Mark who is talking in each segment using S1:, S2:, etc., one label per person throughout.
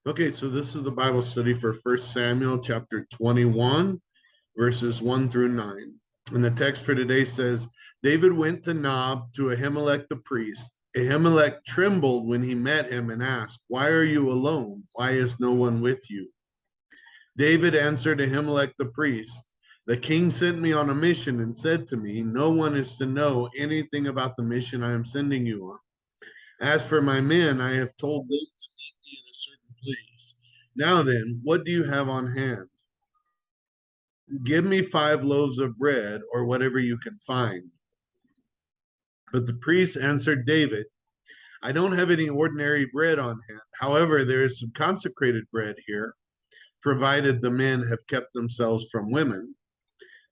S1: Okay, so this is the Bible study for First Samuel chapter 21, verses 1 through 9. And the text for today says, David went to Nob to Ahimelech the priest. Ahimelech trembled when he met him and asked, Why are you alone? Why is no one with you? David answered Ahimelech the priest, The king sent me on a mission and said to me, No one is to know anything about the mission I am sending you on. As for my men, I have told them to meet me in a certain place. Now then, what do you have on hand? Give me 5 loaves of bread or whatever you can find. But the priest answered David, I don't have any ordinary bread on hand. However, there is some consecrated bread here, provided the men have kept themselves from women.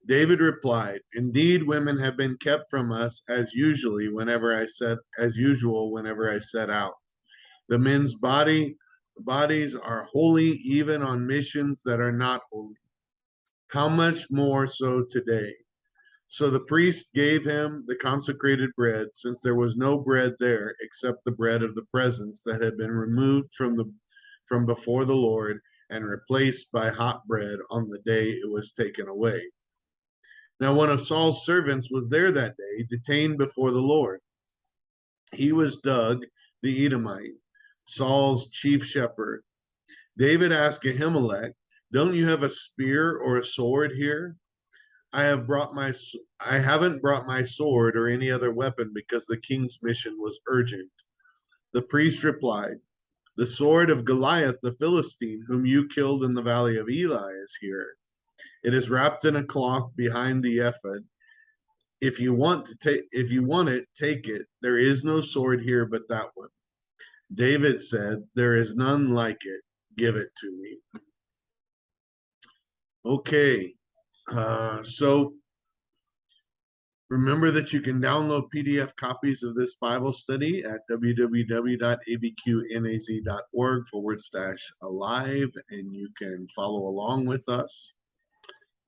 S1: David replied, Indeed, women have been kept from us as usual whenever I set out. The men's bodies are holy even on missions that are not holy. How much more so today? So the priest gave him the consecrated bread, since there was no bread there except the bread of the presence that had been removed from before the Lord and replaced by hot bread on the day it was taken away. Now one of Saul's servants was there that day, detained before the Lord. He was Doug the Edomite, Saul's chief shepherd. David asked Ahimelech, Don't you have a spear or a sword here? I have brought my I haven't brought my sword or any other weapon because the king's mission was urgent. The priest replied, The sword of Goliath the Philistine, whom you killed in the valley of Eli, is here. It is wrapped in a cloth behind the ephod. If you want it, take it. There is no sword here but that one. David said, There is none like it. Give it to me. Okay. So remember that you can download PDF copies of this Bible study at www.abqnaz.org/alive, and you can follow along with us.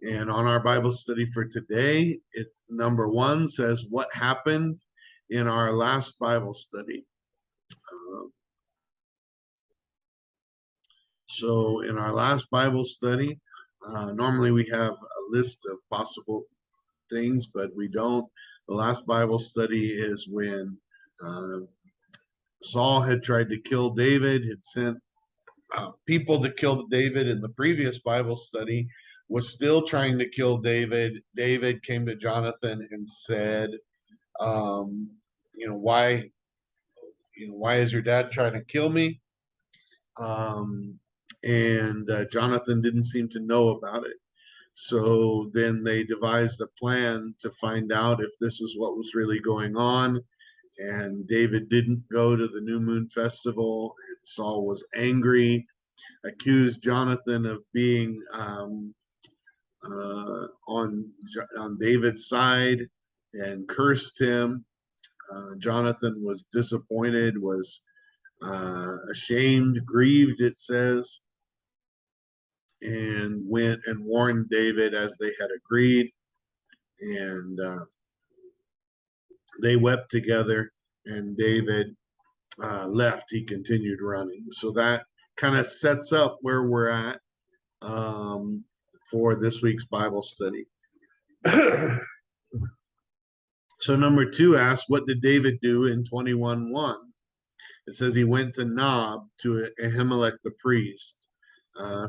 S1: And on our Bible study for today, it's number 1 says, What happened in our last Bible study? So in our last Bible study, normally we have a list of possible things, but we don't. The last Bible study is when Saul had tried to kill David, had sent people to kill David. In the previous Bible study, was still trying to kill David. David came to Jonathan and said, um, "You know why? Why is your dad trying to kill me?" And Jonathan didn't seem to know about it. So then they devised a plan to find out if this is what was really going on. And David didn't go to the New Moon Festival. And Saul was angry, accused Jonathan of being on David's side, and cursed him. Jonathan was disappointed, was ashamed, grieved, it says, and went and warned David as they had agreed. And they wept together, and David left. He continued running. So that kind of sets up where we're at for this week's Bible study. So number 2 asks, what did David do in 21:1? It says he went to Nob to Ahimelech the priest.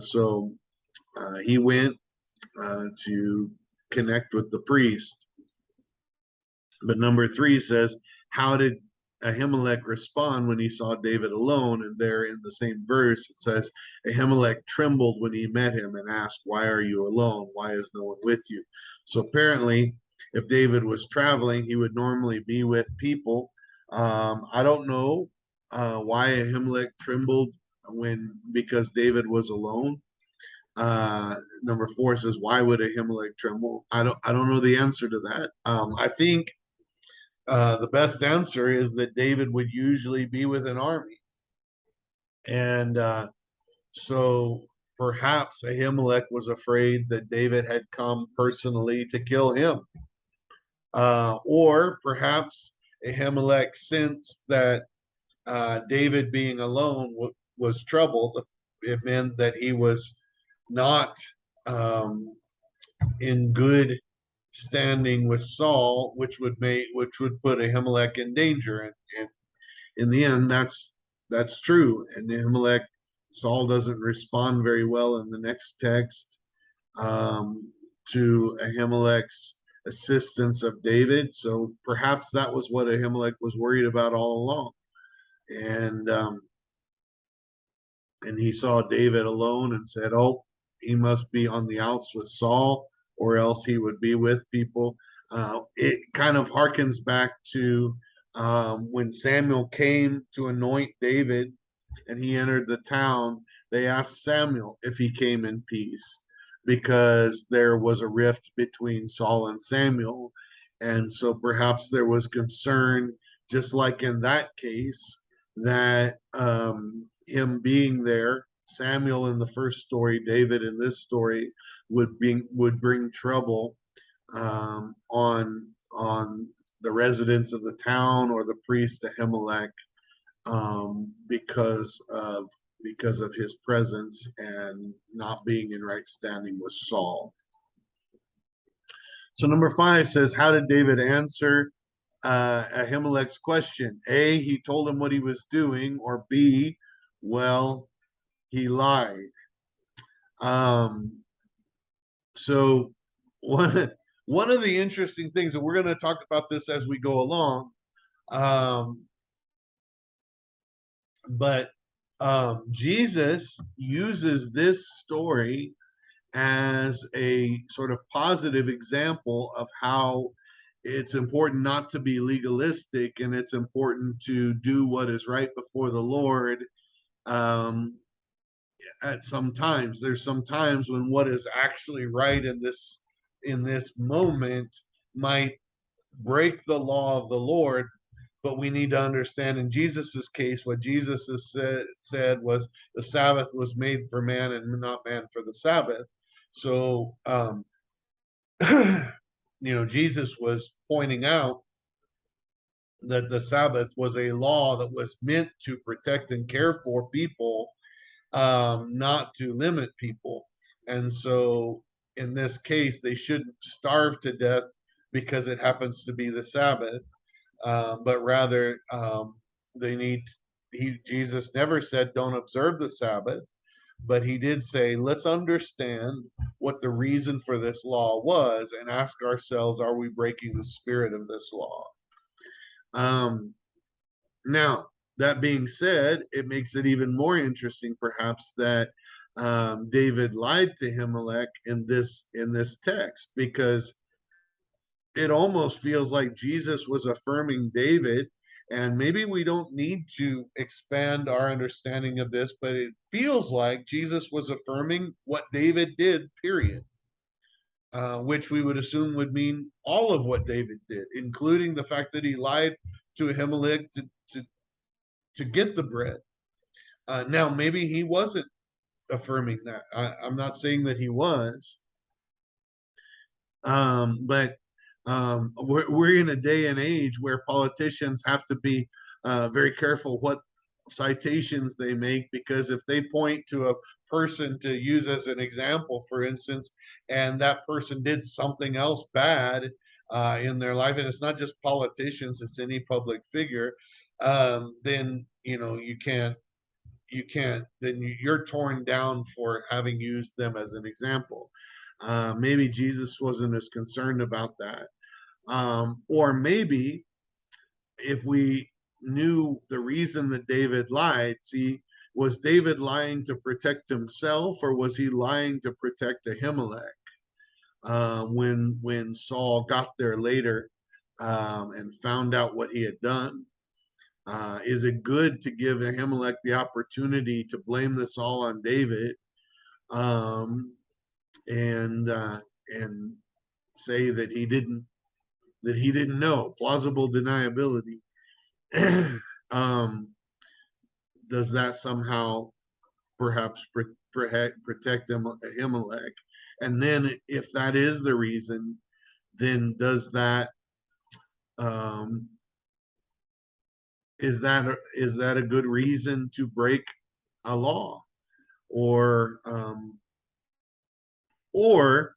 S1: So he went to connect with the priest. But number 3 says, how did Ahimelech respond when he saw David alone? And there in the same verse, it says, Ahimelech trembled when he met him and asked, Why are you alone? Why is no one with you? So apparently, if David was traveling, he would normally be with people. I don't know why Ahimelech trembled because David was alone. Number 4 says, why would Ahimelech tremble? I don't know the answer to that. I think the best answer is that David would usually be with an army. And so perhaps Ahimelech was afraid that David had come personally to kill him. Or perhaps Ahimelech sensed that David being alone was trouble. it meant that he was not um, in good standing with Saul, which would put Ahimelech in danger. And in the end, that's true. And Ahimelech, Saul doesn't respond very well in the next text um, to Ahimelech's assistance of David. So perhaps that was what Ahimelech was worried about all along. And and he saw David alone and said, "Oh, he must be on the outs with Saul, or else he would be with people." It kind of harkens back to when Samuel came to anoint David and he entered the town. They asked Samuel if he came in peace because there was a rift between Saul and Samuel. And so perhaps there was concern, just like in that case, that him being there, Samuel in the first story, David in this story, would bring trouble on the residents of the town or the priest Ahimelech because of his presence and not being in right standing with Saul. So number 5 says, how did David answer Ahimelech's question? A, he told him what he was doing, or B, well, he lied. So one of the interesting things, and we're going to talk about this as we go along, um, but Jesus uses this story as a sort of positive example of how it's important not to be legalistic and it's important to do what is right before the Lord. Um, at some times, there's some times when what is actually right in this moment might break the law of the Lord, but we need to understand in Jesus's case, what Jesus has said was the Sabbath was made for man and not man for the Sabbath. So, Jesus was pointing out that the Sabbath was a law that was meant to protect and care for people, not to limit people. And so, in this case, they shouldn't starve to death because it happens to be the Sabbath, but rather they need. Jesus never said don't observe the Sabbath, but he did say let's understand what the reason for this law was and ask ourselves, are we breaking the spirit of this law? Um, Now, that being said, it makes it even more interesting, perhaps, that David lied to Ahimelech in this text, because it almost feels like Jesus was affirming David. And maybe we don't need to expand our understanding of this, but it feels like Jesus was affirming what David did, period. Which we would assume would mean all of what David did, including the fact that he lied to Ahimelech to get the bread. Now, maybe he wasn't affirming that. I'm not saying that he was, but we're in a day and age where politicians have to be very careful what citations they make, because if they point to a person to use as an example, for instance, and that person did something else bad in their life, and it's not just politicians, it's any public figure, then you can't, then you're torn down for having used them as an example. Maybe Jesus wasn't as concerned about that. Or maybe if we knew the reason that David lied, see, was David lying to protect himself, or was he lying to protect Ahimelech when Saul got there later and found out what he had done? Is it good to give Ahimelech the opportunity to blame this all on David, um, and say that he didn't know? Plausible deniability. um, does that somehow perhaps protect Ahimelech? And then, if that is the reason, then does that um, is that a good reason to break a law? or um, or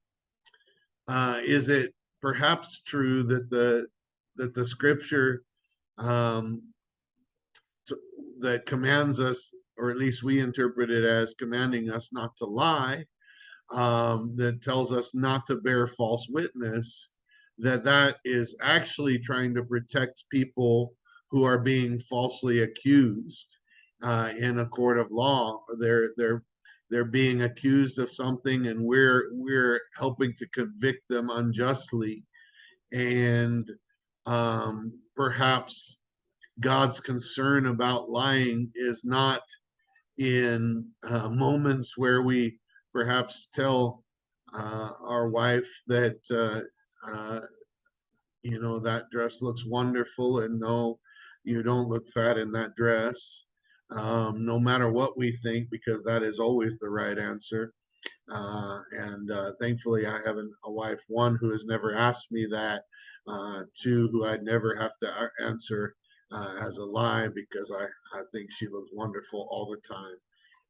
S1: is it perhaps true that the scripture um, that commands us, or at least we interpret it as commanding us not to lie, that tells us not to bear false witness, that is actually trying to protect people who are being falsely accused in a court of law. They're being accused of something, and we're helping to convict them unjustly. And perhaps God's concern about lying is not in moments where we perhaps tell our wife that uh, that dress looks wonderful, and no, you don't look fat in that dress, no matter what we think, because that is always the right answer. And thankfully, I have a wife, one, who has never asked me that, two, who I'd never have to answer as a lie, because I think she looks wonderful all the time.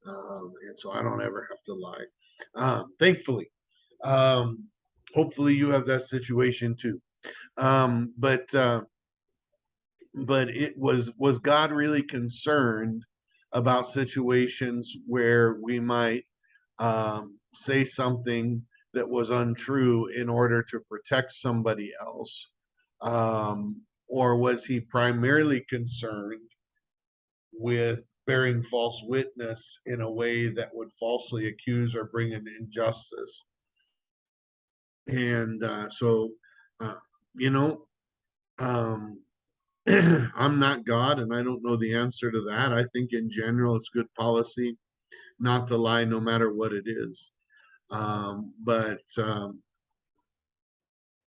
S1: And so I don't ever have to lie. Thankfully. Um, hopefully you have that situation too. But it was God really concerned about situations where we might say something that was untrue in order to protect somebody else? Or was he primarily concerned with bearing false witness in a way that would falsely accuse or bring an injustice? And uh, you know, um, I'm not God, and I don't know the answer to that. I think in general, it's good policy not to lie, no matter what it is. But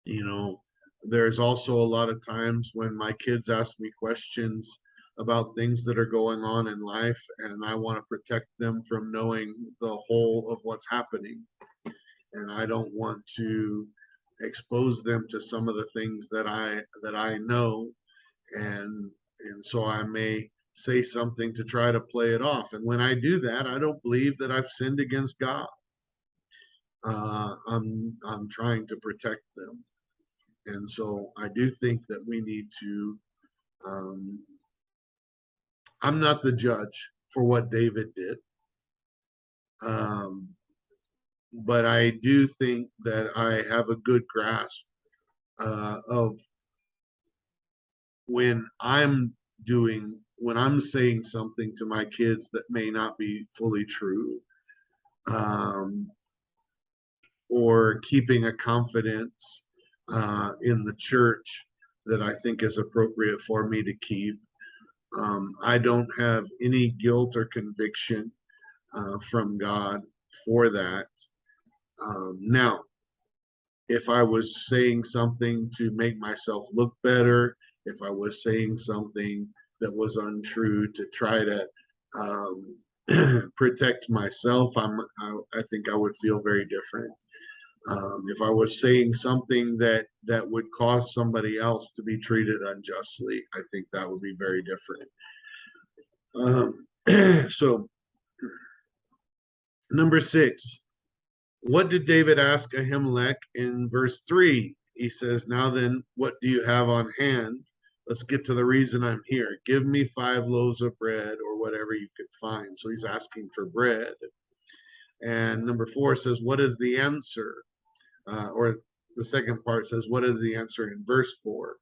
S1: you know, there's also a lot of times when my kids ask me questions about things that are going on in life, and I want to protect them from knowing the whole of what's happening. And I don't want to expose them to some of the things that I know, and so I may say something to try to play it off. And when I do that, I don't believe that I've sinned against God. I'm trying to protect them. And so I do think that we need to, um, I'm not the judge for what David did, um, but I do think that I have a good grasp of when when I'm saying something to my kids that may not be fully true, um, or keeping a confidence in the church that I think is appropriate for me to keep. I don't have any guilt or conviction from God for that. Now, if I was saying something to make myself look better, if I was saying something that was untrue to try to protect myself, I think I would feel very different. If I was saying something that would cause somebody else to be treated unjustly, I think that would be very different. So, number 6, what did David ask Ahimelech in verse 3? He says, "Now then, what do you have on hand? Let's get to the reason I'm here. Give me 5 loaves of bread or whatever you could find." So he's asking for bread. And number 4 says, "What is the answer?" Or the second part says, "What is the answer?" in verse 4?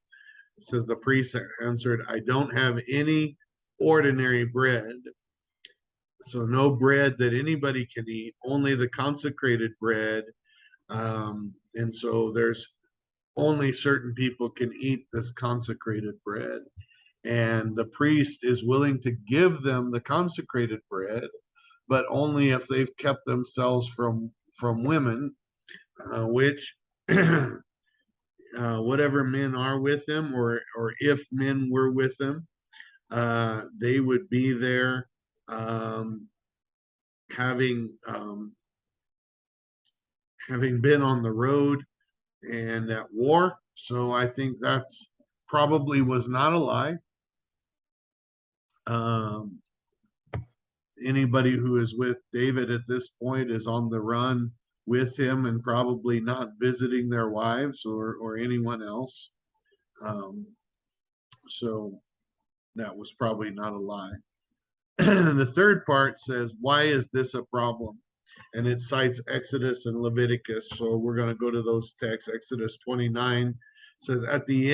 S1: It says, "The priest answered, I don't have any ordinary bread." So no bread that anybody can eat, only the consecrated bread. And so there's only certain people can eat this consecrated bread. And the priest is willing to give them the consecrated bread, but only if they've kept themselves from women, which whatever men are with them, or if men were with them, they would be there, um, having having been on the road and at war. So I think that's probably was not a lie. Um, Anybody who is with David at this point is on the run with him and probably not visiting their wives or anyone else. Um, so that was probably not a lie. The third part says, why is this a problem? And it cites Exodus and Leviticus. So we're going to go to those texts. Exodus 29 says, at the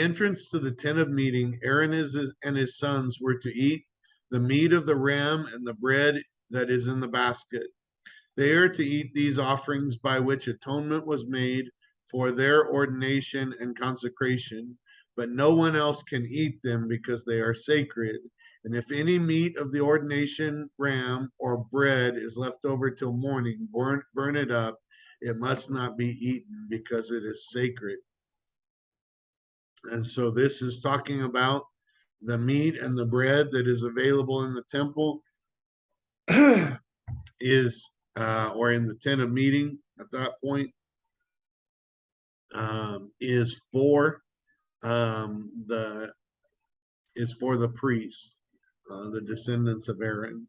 S1: entrance to the tent of meeting, Aaron and his sons were to eat the meat of the ram and the bread that is in the basket. They are to eat these offerings by which atonement was made for their ordination and consecration, but no one else can eat them because they are sacred. And if any meat of the ordination ram or bread is left over till morning, burn it up. It must not be eaten because it is sacred. And so this is talking about the meat and the bread that is available in the temple is or in the tent of meeting at that point is the for the priests, the descendants of Aaron.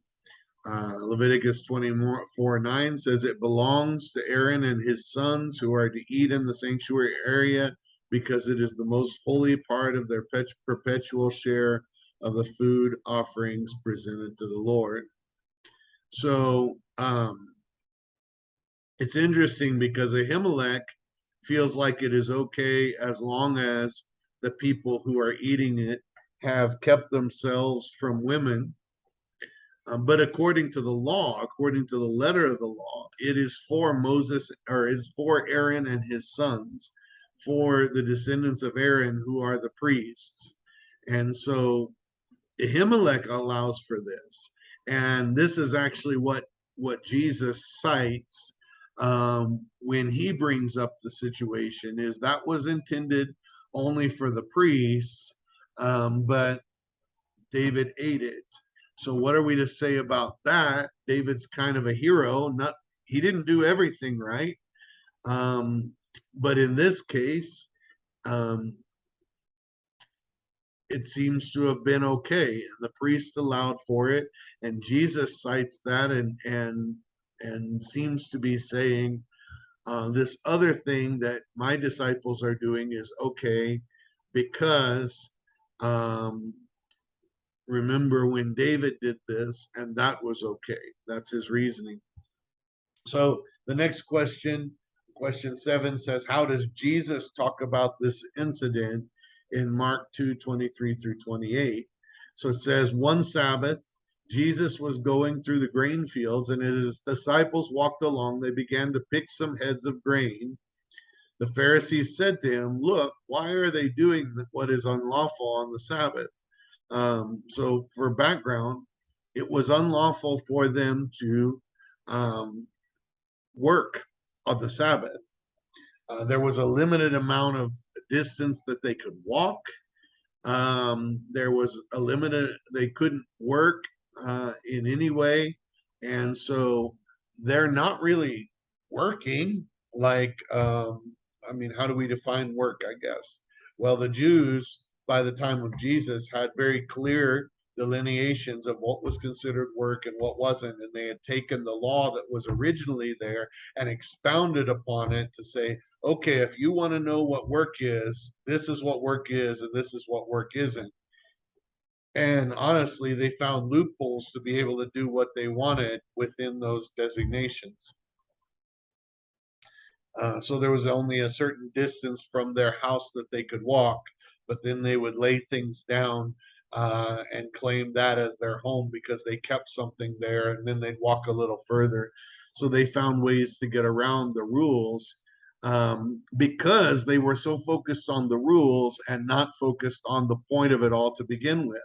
S1: Leviticus 24:9 says it belongs to Aaron and his sons who are to eat in the sanctuary area because it is the most holy part of their perpetual share of the food offerings presented to the Lord. So it's interesting because Ahimelech feels like it is okay as long as the people who are eating it have kept themselves from women. But according to the law, according to the letter of the law, it is for Moses or is for Aaron and his sons, for the descendants of Aaron who are the priests. And so Ahimelech allows for this. And this is actually what Jesus cites when he brings up the situation is that was intended only for the priests, but David ate it. So what are we to say about that? David's kind of a hero. Not he didn't do everything right, but in this case, um, it seems to have been okay. The priest allowed for it, and Jesus cites that and seems to be saying this other thing that my disciples are doing is okay because remember when David did this and that was okay. That's his reasoning. So the next question, question 7 says, how does Jesus talk about this incident in Mark 2:23 through 28? So it says, one Sabbath, Jesus was going through the grain fields, and as his disciples walked along, they began to pick some heads of grain. The Pharisees said to him, look, why are they doing what is unlawful on the Sabbath? So for background, it was unlawful for them to work on the Sabbath. There was a limited amount of distance that they could walk. There was a limited, they couldn't work in any way. And so they're not really working like, I mean, how do we define work, I guess? Well, the Jews, by the time of Jesus, had very clear delineations of what was considered work and what wasn't. And they had taken the law that was originally there and expounded upon it to say, okay, if you want to know what work is, this is what work is, and this is what work isn't. And honestly, they found loopholes to be able to do what they wanted within those designations. So there was only a certain distance from their house that they could walk, but then they would lay things down and claim that as their home because they kept something there, and then they'd walk a little further. So they found ways to get around the rules because they were so focused on the rules and not focused on the point of it all to begin with.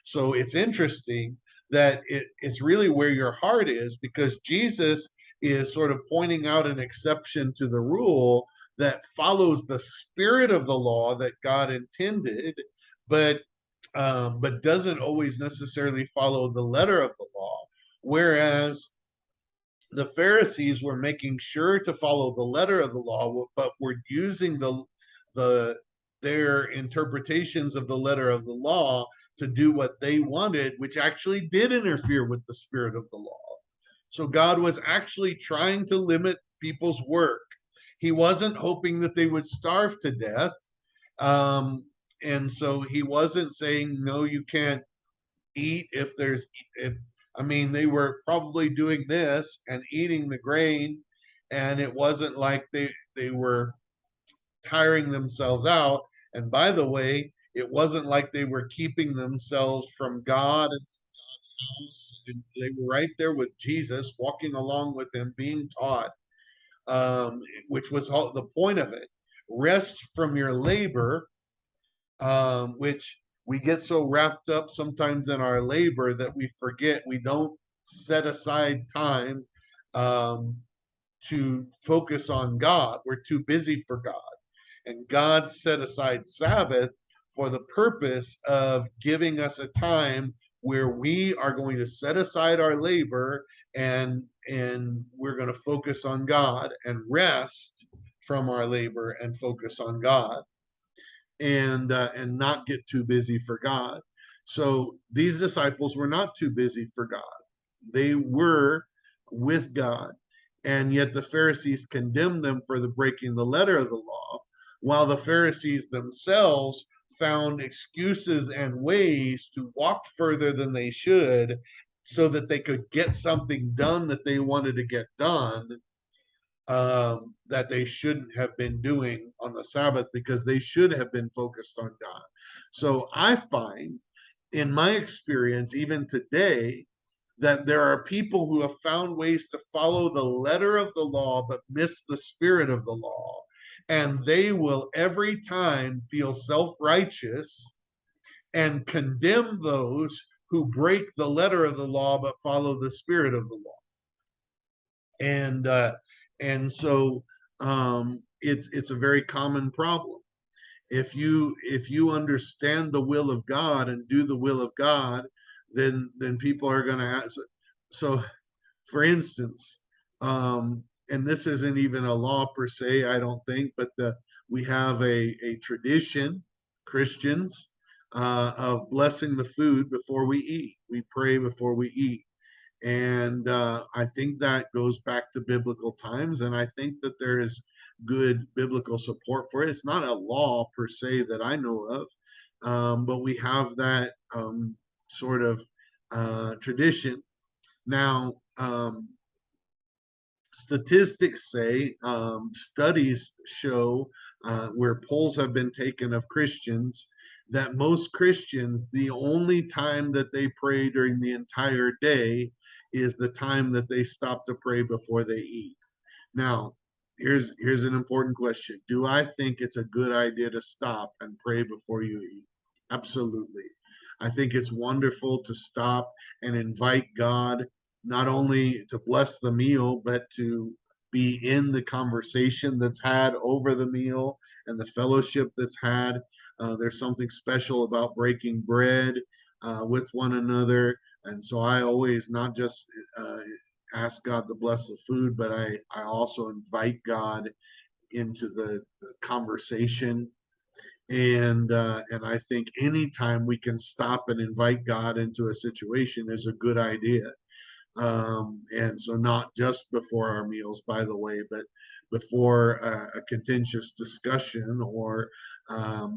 S1: So it's interesting that it's really where your heart is because Jesus is sort of pointing out an exception to the rule that follows the spirit of the law that God intended, but doesn't always necessarily follow the letter of the law. Whereas the Pharisees were making sure to follow the letter of the law, but were using the their interpretations of the letter of the law to do what they wanted, which actually did interfere with the spirit of the law. So God was actually trying to limit people's work. He wasn't hoping that they would starve to death. Um, and so he wasn't saying, no, you can't eat if I mean, they were probably doing this and eating the grain, and it wasn't like they were tiring themselves out. And by the way, it wasn't like they were keeping themselves from God and God's house. And they were right there with Jesus, walking along with him, being taught, which was the point of it. Rest from your labor, which we get so wrapped up sometimes in our labor that we forget we don't set aside time um, to focus on God. We're too busy for God. And God set aside Sabbath for the purpose of giving us a time where we are going to set aside our labor and we're going to focus on God and rest from our labor and focus on God and not get too busy for God. So these disciples were not too busy for God. They were with God. And yet the Pharisees condemned them for the breaking the letter of the law, while the Pharisees themselves found excuses and ways to walk further than they should so that they could get something done that they wanted to get done, that they shouldn't have been doing on the Sabbath because they should have been focused on God. So I find in my experience, even today, that there are people who have found ways to follow the letter of the law but miss the spirit of the law. And they will every time feel self righteous and condemn those who break the letter of the law but follow the spirit of the law. And it's a very common problem. If you understand the will of God and do the will of God, then people are going to ask. So, for instance, and this isn't even a law per se, I don't think, but we have a tradition, Christians, of blessing the food before we eat. We pray before we eat. And I think that goes back to biblical times. And I think that there is good biblical support for it. It's not a law per se that I know of, but we have that sort of tradition. Now, statistics say, studies show where polls have been taken of Christians, that most Christians, the only time that they pray during the entire day is the time that they stop to pray before they eat. Now, here's an important question. Do I think it's a good idea to stop and pray before you eat? Absolutely. I think it's wonderful to stop and invite God not only to bless the meal, but to be in the conversation that's had over the meal and the fellowship that's had. There's something special about breaking bread with one another. And so I always not just ask God to bless the food, but I also invite God into the conversation. And I think anytime we can stop and invite God into a situation is a good idea. And so not just before our meals, by the way, but before a contentious discussion or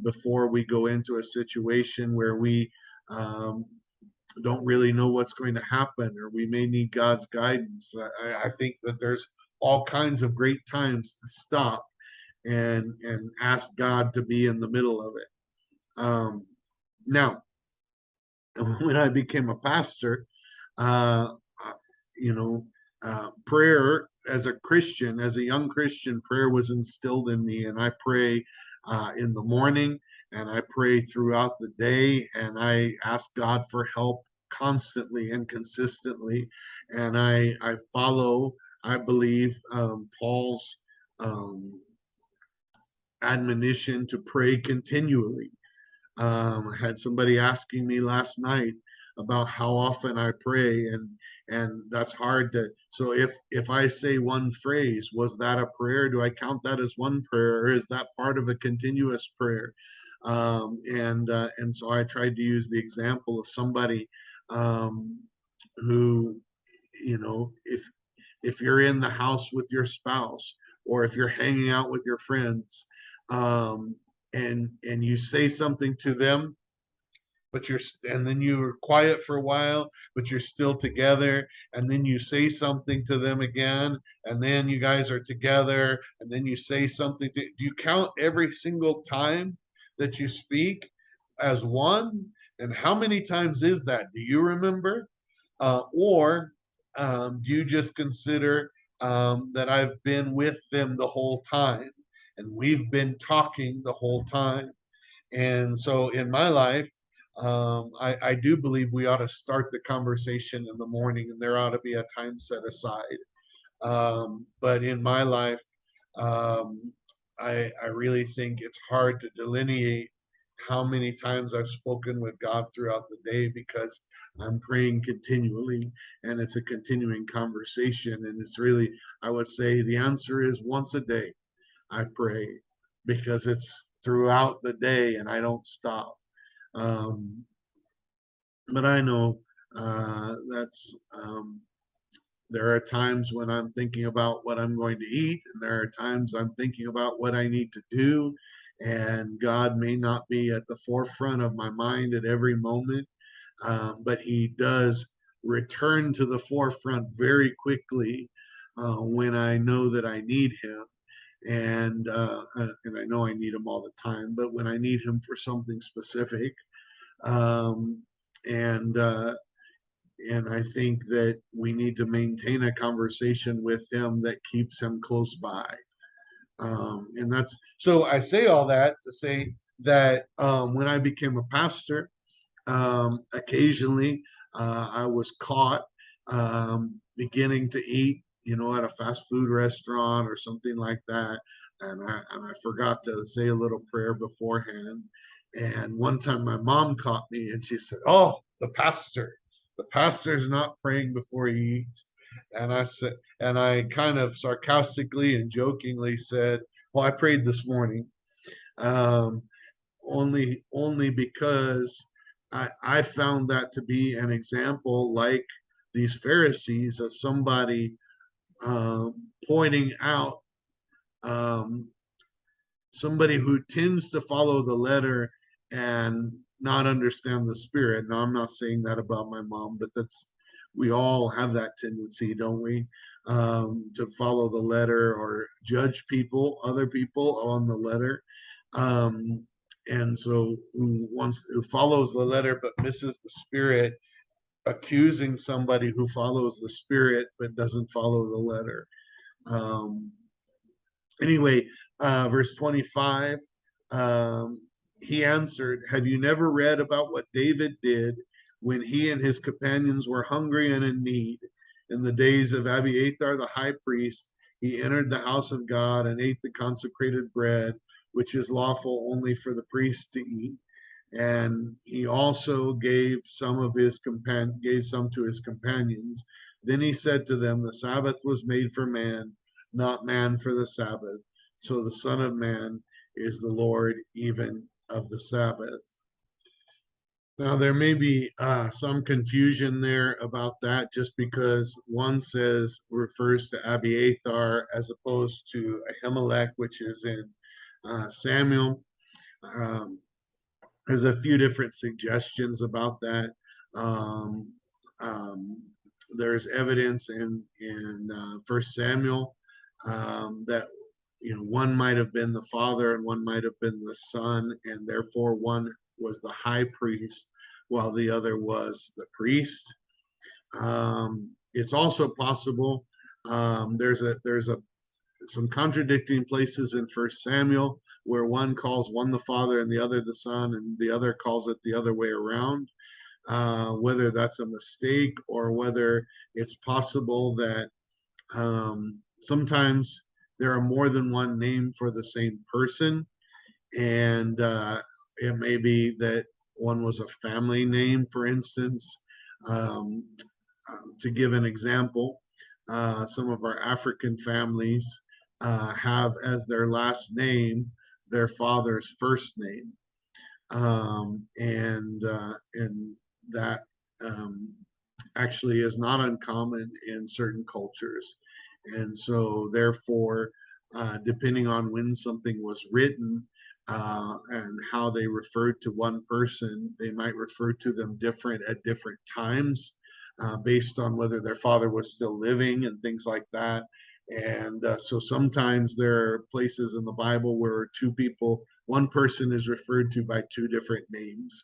S1: before we go into a situation where we um, don't really know what's going to happen or we may need God's guidance. I think that there's all kinds of great times to stop and ask God to be in the middle of it. Now, when I became a pastor, uh, you know, prayer as a Christian, as a young Christian, prayer was instilled in me, and I pray in the morning and I pray throughout the day, and I ask God for help constantly and consistently, and I follow, I believe, Paul's um, admonition to pray continually. I had somebody asking me last night about how often I pray, and that's hard to. So if I say one phrase, was that a prayer? Do I count that as one prayer, or is that part of a continuous prayer? And so I tried to use the example of somebody um, who, if you're in the house with your spouse, or if you're hanging out with your friends, um, and you say something to them, but and then you're quiet for a while, but you're still together, and then you say something to them again, and then you guys are together, and then you say something do you count every single time that you speak as one? And how many times is that? Do you remember? Or do you just consider that I've been with them the whole time, and we've been talking the whole time? And so in my life, I do believe we ought to start the conversation in the morning, and there ought to be a time set aside. But in my life, um, I really think it's hard to delineate how many times I've spoken with God throughout the day, because I'm praying continually, and it's a continuing conversation. And it's really, I would say the answer is once a day I pray, because it's throughout the day and I don't stop. Um, but I know that's there are times when I'm thinking about what I'm going to eat, and there are times I'm thinking about what I need to do. And God may not be at the forefront of my mind at every moment, but He does return to the forefront very quickly when I know that I need Him. And I know I need Him all the time, but when I need Him for something specific, um, and uh, and I think that we need to maintain a conversation with Him that keeps Him close by. And that's so I say all that to say that when I became a pastor, occasionally, I was caught beginning to eat, at a fast food restaurant or something like that, and I forgot to say a little prayer beforehand. And one time, my mom caught me, and she said, "Oh, the pastor's not praying before he eats." And I kind of sarcastically and jokingly said, "Well, I prayed this morning." Um, only because I found that to be an example, like these Pharisees, of somebody pointing out um, somebody who tends to follow the letter and not understand the spirit. Now, I'm not saying that about my mom, but we all have that tendency, don't we? To follow the letter or judge other people on the letter. Um, and so who follows the letter but misses the spirit, accusing somebody who follows the spirit but doesn't follow the letter. Um, anyway, verse 25, um, he answered, "Have you never read about what David did when he and his companions were hungry and in need? In the days of Abiathar the high priest, he entered the house of God and ate the consecrated bread, which is lawful only for the priest to eat. And he also gave some to his companions. Then he said to them, the Sabbath was made for man, not man for the Sabbath. So the Son of Man is the Lord even of the Sabbath." Now, there may be some confusion there about that, just because one refers to Abiathar as opposed to Ahimelech, which is in Samuel. Um, there's a few different suggestions about that. Um, um, there's evidence in First Samuel that one might have been the father and one might have been the son, and therefore one was the high priest while the other was the priest. It's also possible there's some contradicting places in First Samuel where one calls one the father and the other the son, and the other calls it the other way around. Whether that's a mistake or whether it's possible that sometimes there are more than one name for the same person, and it may be that one was a family name, for instance. Um, to give an example, some of our African families have as their last name their father's first name. And that um, actually is not uncommon in certain cultures. And so, therefore, depending on when something was written and how they referred to one person, they might refer to them different at different times based on whether their father was still living and things like that. And so sometimes there are places in the Bible where two people, one person is referred to by two different names.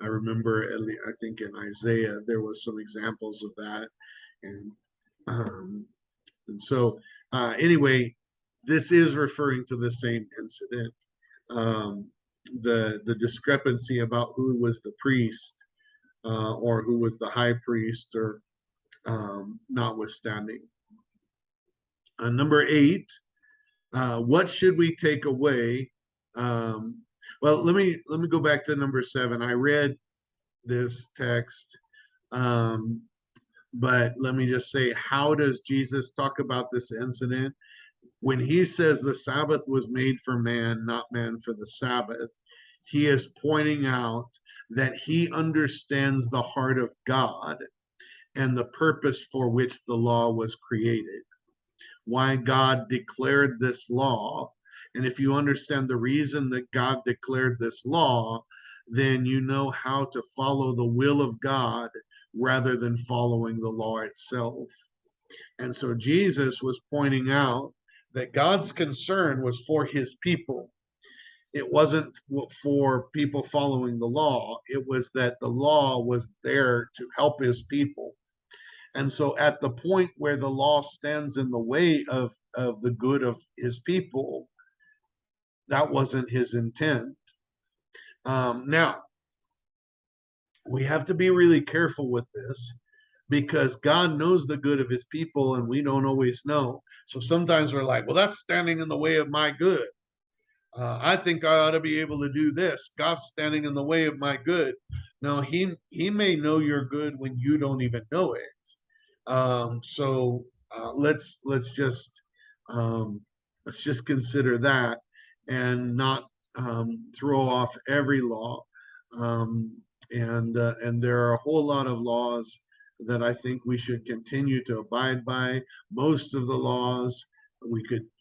S1: I remember, I think in Isaiah, there was some examples of that. And, um, and so, anyway, this is referring to the same incident. Um, the discrepancy about who was the priest or who was the high priest, or notwithstanding. Number 8, what should we take away? Um, well, let me go back to number 7. I read this text, um, but let me just say, how does Jesus talk about this incident? When he says the Sabbath was made for man, not man for the Sabbath, he is pointing out that he understands the heart of God and the purpose for which the law was created, why God declared this law. And if you understand the reason that God declared this law, then you know how to follow the will of God rather than following the law itself. And so Jesus was pointing out that God's concern was for his people. It wasn't for people following the law. It was that the law was there to help his people. And so at the point where the law stands in the way of the good of his people, that wasn't his intent. Now, we have to be really careful with this because God knows the good of his people and we don't always know. So sometimes we're like, well, that's standing in the way of my good. I think I ought to be able to do this. God's standing in the way of my good. No, he may know your good when you don't even know it. So let's just um, let's just consider that and not throw off every law. Um, and there are a whole lot of laws that I think we should continue to abide by. Most of the laws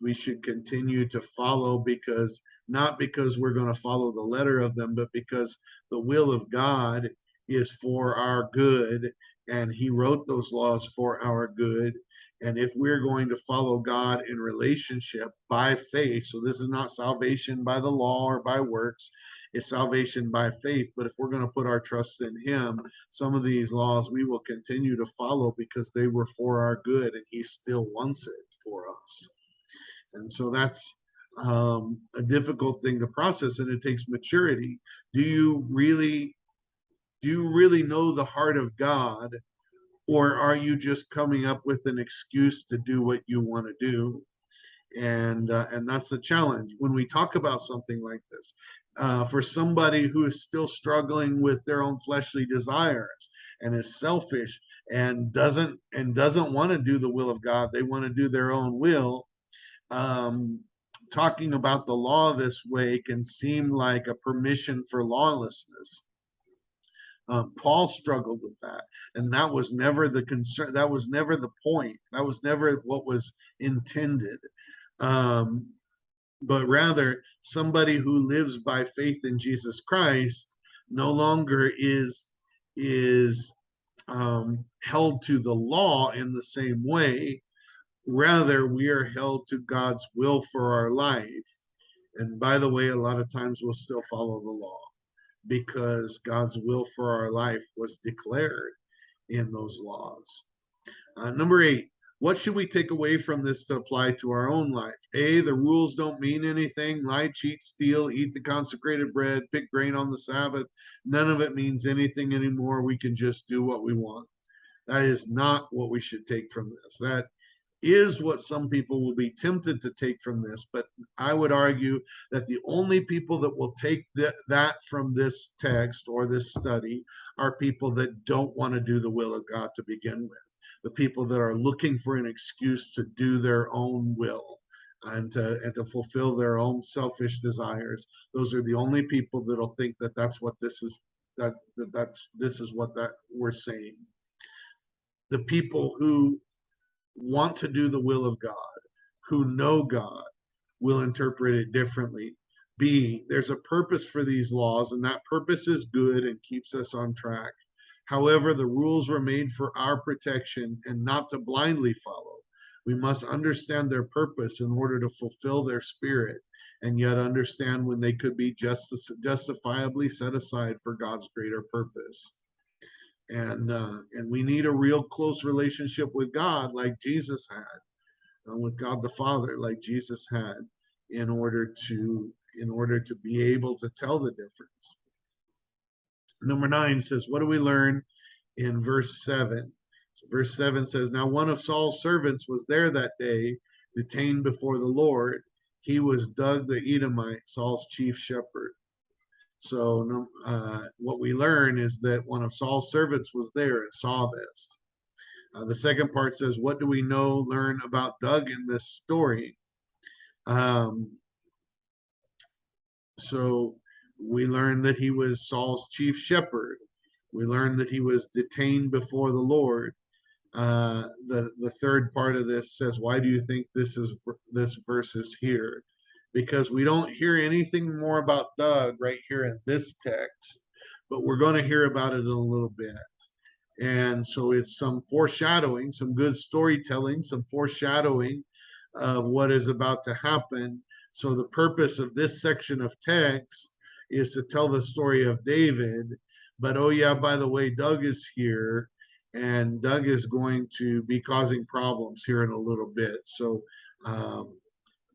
S1: we should continue to follow, because not because we're going to follow the letter of them, but because the will of God is for our good, and he wrote those laws for our good. And if we're going to follow God in relationship by faith, so this is not salvation by the law or by works, it's salvation by faith. But if we're going to put our trust in him, some of these laws we will continue to follow because they were for our good and he still wants it for us. And so that's a difficult thing to process, and it takes maturity. Do you really know the heart of God, or are you just coming up with an excuse to do what you want to do? And that's the challenge when we talk about something like this. For somebody who is still struggling with their own fleshly desires and is selfish and doesn't want to do the will of God, they want to do their own will. Um, Talking about the law this way can seem like a permission for lawlessness. Paul struggled with that, and that was never the concern. That was never the point. That was never what was intended. Um, but rather, somebody who lives by faith in Jesus Christ no longer is held to the law in the same way. Rather, we are held to God's will for our life. And by the way, a lot of times we'll still follow the law because God's will for our life was declared in those laws. Number 8, what should we take away from this to apply to our own life? A, the rules don't mean anything. Lie, cheat, steal, eat the consecrated bread, pick grain on the Sabbath. None of it means anything anymore. We can just do what we want. That is not what we should take from this. That is what some people will be tempted to take from this. But I would argue that the only people that will take that from this text or this study are people that don't want to do the will of God to begin with. The people that are looking for an excuse to do their own will. and to fulfill their own selfish desires. Those are the only people that'll think that that's what this is, that's this is what that we're saying. The people who want to do the will of God, who know God, will interpret it differently. B, there's a purpose for these laws, and that purpose is good and keeps us on track. However, the rules were made for our protection and not to blindly follow. We must understand their purpose in order to fulfill their spirit, and yet understand when they could be justifiably set aside for God's greater purpose. And we need a real close relationship with God, like Jesus had, with God the Father, like Jesus had, in order to be able to tell the difference. Number 9 says, what do we learn in verse 7? So verse 7 says, now one of Saul's servants was there that day, detained before the Lord. He was Doug the Edomite, Saul's chief shepherd. So what we learn is that one of Saul's servants was there and saw this. The second part says, what do we learn about Doug in this story? So we learn that he was Saul's chief shepherd. We learn that he was detained before the Lord. The third part of this says, why do you think this verse is here? Because we don't hear anything more about Doug right here in this text, but we're going to hear about it in a little bit. And so it's some foreshadowing, some good storytelling, some foreshadowing of what is about to happen. So the purpose of this section of text is to tell the story of David. But oh yeah, by the way, Doug is here, and Doug is going to be causing problems here in a little bit. So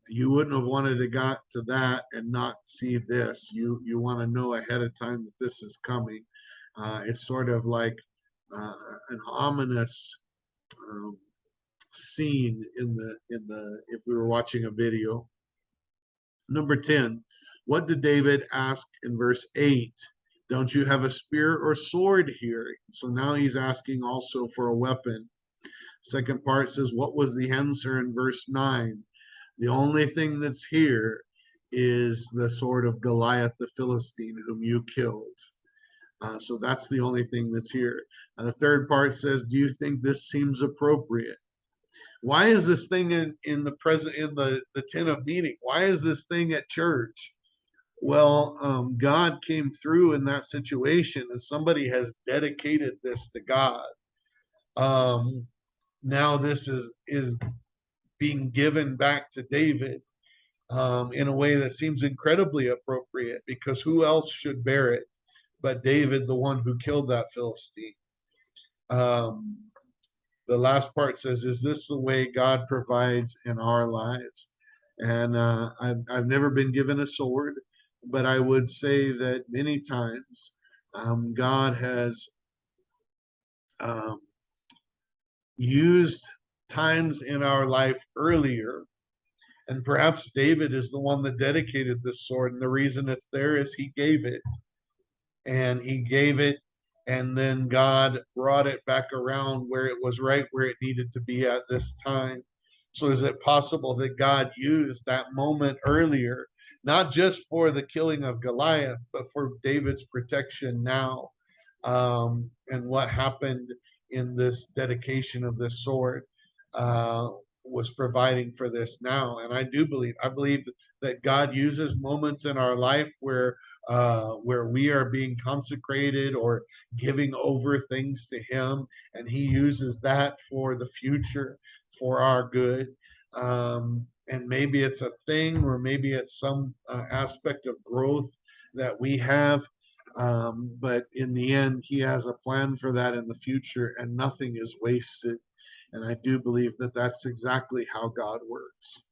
S1: you wouldn't have wanted to got to that and not see this. You want to know ahead of time that this is coming. It's sort of like an ominous scene in the if we were watching a video. Number 10, what did David ask in verse 8? Don't you have a spear or sword here? So now he's asking also for a weapon. Second part says, what was the answer in verse 9? The only thing that's here is the sword of Goliath the Philistine, whom you killed. So that's the only thing that's here. The third part says, do you think this seems appropriate? Why is this thing in the tent of meeting? Why is this thing at church? Well, God came through in that situation, and somebody has dedicated this to God. Now this is being given back to David in a way that seems incredibly appropriate, because who else should bear it but David, the one who killed that Philistine? The last part says, is this the way God provides in our lives? And I've never been given a sword, but I would say that many times God has um, used times in our life earlier. And perhaps David is the one that dedicated this sword. And the reason it's there is he gave it. And he gave it, and then God brought it back around where it was right where it needed to be at this time. So is it possible that God used that moment earlier, not just for the killing of Goliath, but for David's protection now? And what happened in this dedication of this sword was providing for this now. And I believe that God uses moments in our life where we are being consecrated or giving over things to Him, and He uses that for the future, for our good. And maybe it's a thing, or maybe it's some aspect of growth that we have. But in the end, He has a plan for that in the future, and nothing is wasted. And I do believe that that's exactly how God works.